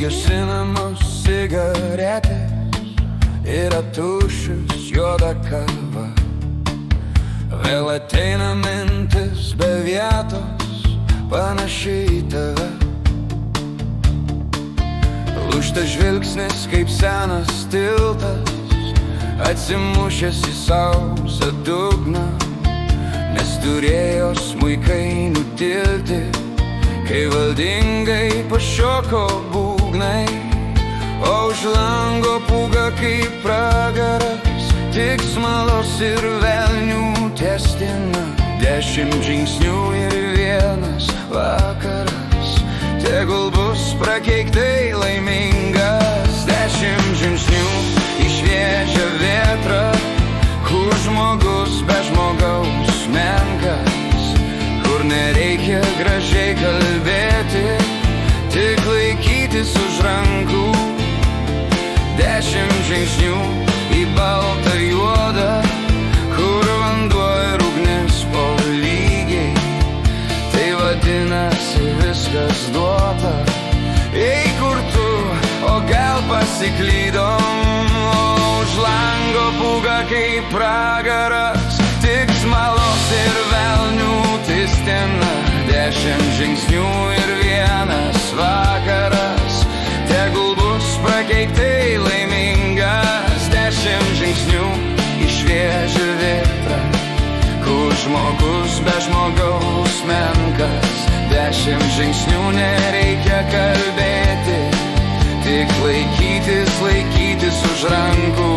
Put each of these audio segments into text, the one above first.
gesinamos cigaretės, yra tuščias juoda kava. Vėl ateina mintis be vietos, panašiai į tave. Lūžta žvilgsnis kaip senas tiltas, atsimušęs į sausą dugną, nes turėjo smuikai nutilti, kai valdingai pašoko būgnai. O už lango pūga kaip pragaras, tik smalos ir velnių tęstina. 10 žingsnių ir vienas vakaras, tegul bus prakeiktai laimingas. 10 žingsnių į šviežią vėtrą, kur žmogus be žmogaus menkas, kur nereikia gražiai kalbėti, tik laikytis už rankų. 10 žingsnių į baltą juodą, kur vanduo ir ugnis po lygiai. Tai vadinasi viskas duota. Ei, kur tu, o gal pasiklydom? Už lango pūga kaip pragaras, tik smalos ir velnių tistina. 10 žingsnių ir vienas vakaras, tegul bus prakeiktai laimingas. 10 žingsnių į šviežią vėtrą, kur žmogus be žmogaus menkas. 10 žingsnių nereikia kalbėti, tik laikytis už rankų.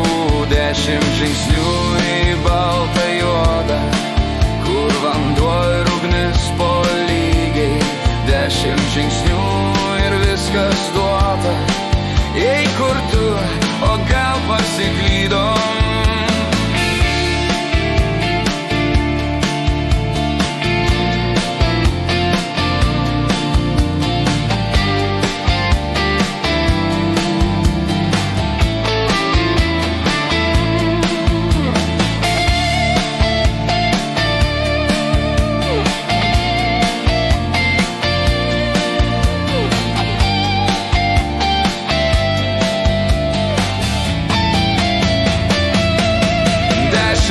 10 žingsnių į baltą juodą, kur vanduo ir ugnis po lygiai. 10 žingsnių ir viskas duota. Ei, kur tu, o gal pasiklydom?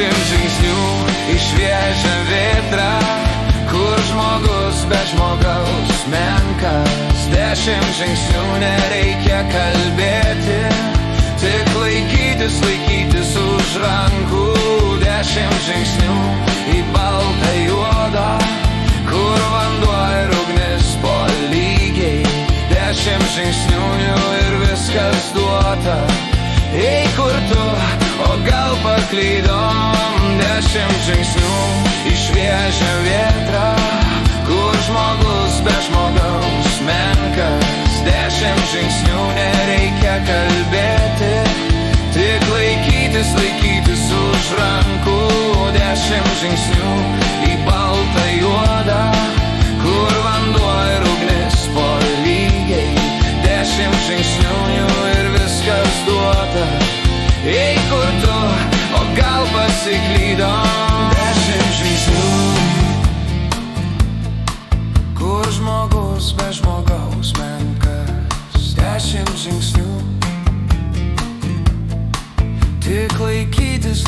Žingsnių į šviežią vėtrą, kur žmogus be žmogaus menkas. 10 žingsnių nereikia kalbėti, tik laikytis už rankų. 10 žingsnių į baltą juodą, kur vanduo ir ugnis po lygiai. 10 žingsnių ir viskas duota. Ei, kur tu, o gal paklydom? 10 žingsnių į šviežią vėtrą, kur žmogus be žmogaus menkas. 10 žingsnių nereikia kalbėti, tik laikytis už rankų. 10 žingsnių į baltą juodą, kur vanduo ir ugnis po lygiai. 10 žingsnių ir viskas duota. Ei, kur tu, o gal pasiklydom? 10 žingsnių, kur žmogus be žmogaus menkas. 10 žingsnių, tik laikytis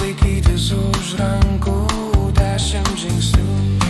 už rankų. 10 žingsnių.